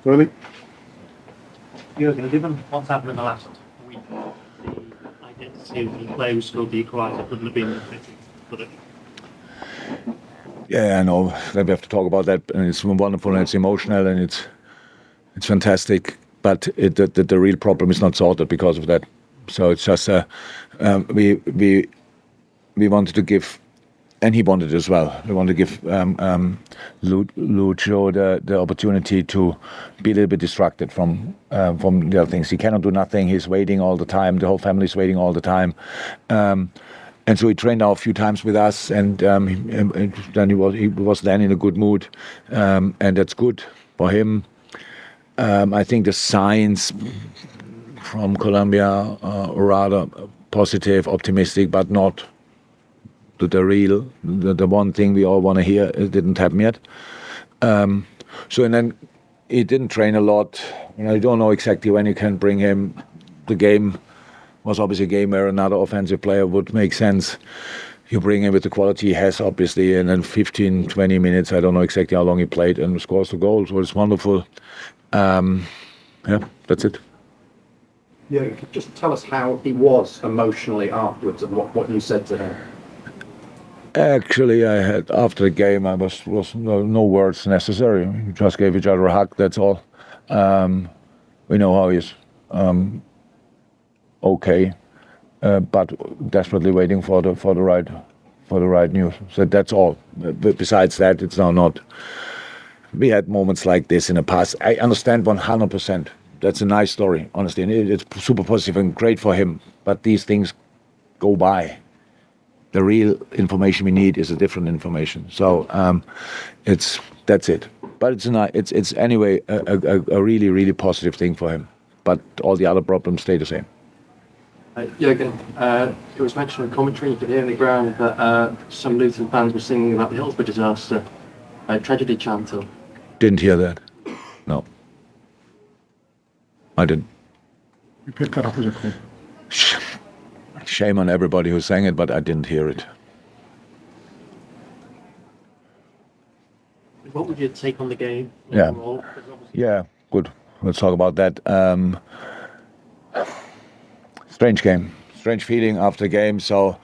Really? Jurgen, given what's happened in the last week, the identity of the player who scored the equaliser couldn't have been the fitting, could it? Yeah, I know that we have to talk about that, and it's wonderful and it's emotional and it's fantastic. But the real problem is not sorted because of that. So it's just we wanted to give, and he wanted as well. We want to give Lucho the opportunity to be a little bit distracted from the other things. He cannot do nothing. He's waiting all the time. The whole family is waiting all the time. And so he trained now a few times with us, and then he was then in a good mood, and that's good for him. I think the signs from Colombia are rather positive, optimistic, but not the one thing we all want to hear. It didn't happen yet. And then he didn't train a lot. I don't know exactly when you can bring him. The game was obviously a game where another offensive player would make sense. You bring him with the quality he has, obviously, and then 15, 20 minutes, I don't know exactly how long he played, and scores the goal, so it's wonderful. That's it. Yeah, just tell us how he was emotionally afterwards and what you said to him. Actually, after the game, I was no words necessary. We just gave each other a hug, that's all. We know how he is. Okay, but desperately waiting for the right news. So that's all. But besides that, it's now not. We had moments like this in the past. I understand 100%. That's a nice story, honestly, and it's super positive and great for him. But these things go by. The real information we need is a different information. So that's it. But it's anyway a really, really positive thing for him. But all the other problems stay the same. Jurgen, it was mentioned in commentary, you could hear on the ground that some Luton fans were singing about the Hillsborough disaster, tragedy chant. Didn't hear that. No. I didn't. You picked that up as a call. Shame on everybody who sang it, but I didn't hear it. What would you take on the game Yeah. overall? Yeah, good. Let's talk about that. Strange game. Strange feeling after the game. So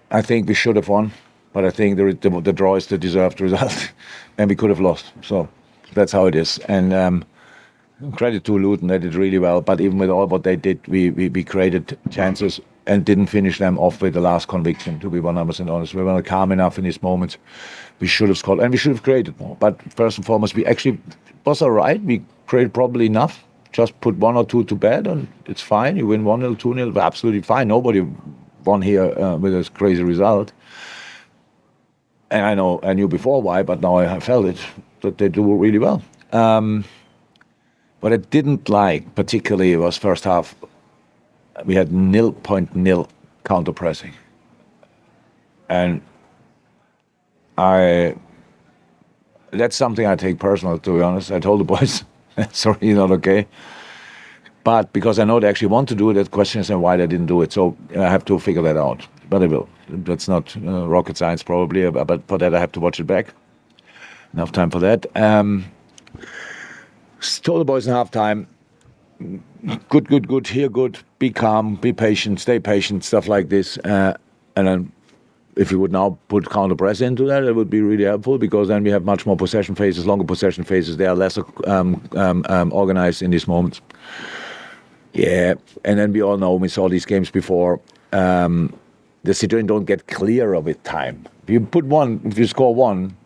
I think we should have won, but I think the draw is the deserved result, and we could have lost. So that's how it is. And credit to Luton, they did really well. But even with all what they did, we created chances and didn't finish them off with the last conviction, to be 100% honest. We were calm enough in these moments. We should have scored, and we should have created more. But first and foremost, we actually was all right. We created probably enough. Just put one or two to bed, and it's fine. You win 1-0, 2-0, absolutely fine. Nobody won here with a crazy result. And I knew before why, but now I felt it, that they do really well. What I didn't like particularly was first half, we had 0.0 counter pressing. And that's something I take personal, to be honest. I told the boys, sorry, you're not okay. But because I know they actually want to do it, the question is why they didn't do it. So I have to figure that out. But I will. That's not rocket science probably, but for that I have to watch it back. Enough time for that. Told the boys in halftime, good, here good, be calm, be patient, stay patient, stuff like this. And then if we would now put counter press into that, it would be really helpful, because then we have much more possession phases, longer possession phases. They are less organized in these moments. Yeah, and then we all know, we saw these games before, the situation don't get clearer with time. If you score one,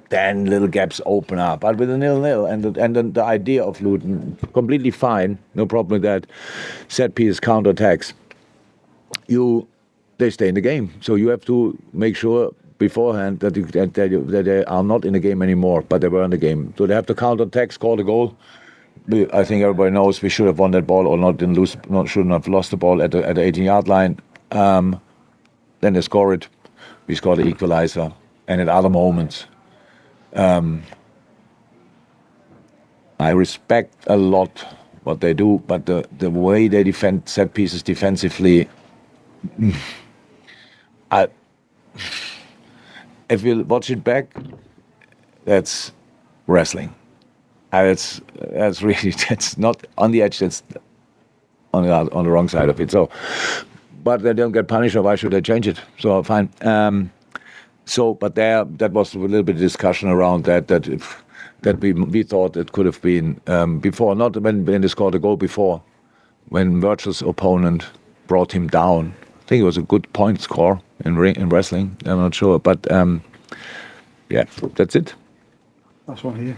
then little gaps open up. But with a 0-0 and then the idea of Luton, completely fine, no problem with that. Set piece, counter attacks, they stay in the game. So you have to make sure beforehand that they are not in the game anymore, but they were in the game. So they have to counter attack, score the goal. I think everybody knows we should have won that ball, or shouldn't have lost the ball at the 18-yard line. Then they score it. we scored the equalizer, and at other moments, I respect a lot what they do, but the way they defend set pieces defensively, if you watch it back, that's wrestling. That's really, that's not on the edge, that's on the wrong side of it. So, but they don't get punished, so why should they change it? So fine. But that was a little bit of discussion around that we thought it could have been before, not when they scored a goal before, when Virgil's opponent brought him down. I think it was a good point score in wrestling. I'm not sure, but yeah, that's it. That's one here.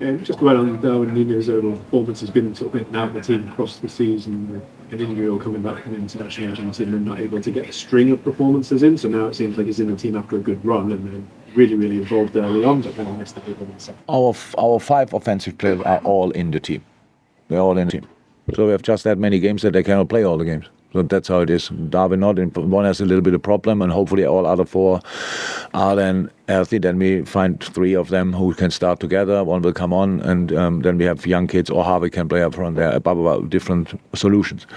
Yeah, just well on Darwin Nunez' overall performance has been sort of in and out of the team across the season, an injury or coming back from international Argentina and not able to get a string of performances in. So now it seems like he's in the team after a good run and then really involved early on, but then missed the big one. Our 5 offensive players are all in the team. They're all in the team. So we have just that many games that they cannot play all the games. So that's how it is. Darwin not. One has a little bit of problem, and hopefully all other 4 are then healthy. Then we find 3 of them who can start together. One will come on, and then we have young kids, or Harvey can play up front there. Different solutions,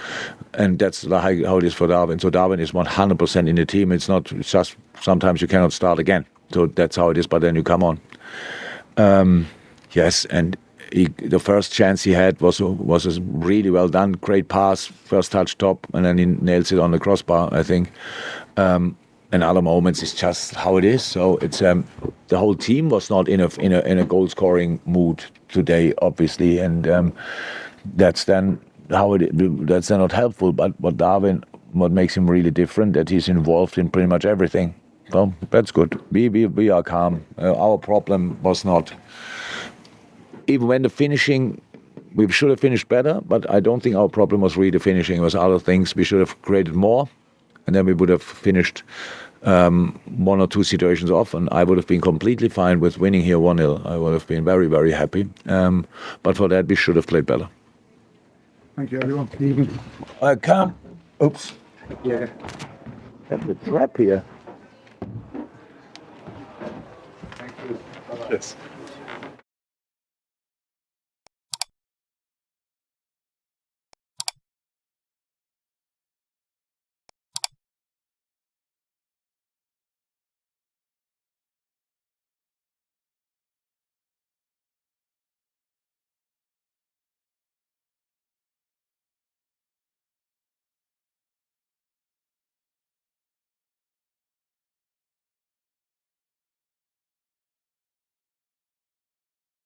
and that's how it is for Darwin. So Darwin is 100% in the team. It's not just sometimes you cannot start again. So that's how it is. But then you come on. Yes, and. The first chance he had was really well done. Great pass, first touch top, and then he nails it on the crossbar, I think. And other moments, it's just how it is. So it's the whole team was not in a goal scoring mood today, obviously, and that's then that's then not helpful. But what makes him really different, that he's involved in pretty much everything. So that's good. We are calm. Our problem was not. Even when the finishing, we should have finished better, but I don't think our problem was really the finishing. It was other things. We should have created more, and then we would have finished 1 or 2 situations off, and I would have been completely fine with winning here 1-0. I would have been very happy. But for that, we should have played better. Thank you, everyone. Even. I can't. Oops. Yeah. That's a trap here. Thank you. Yes.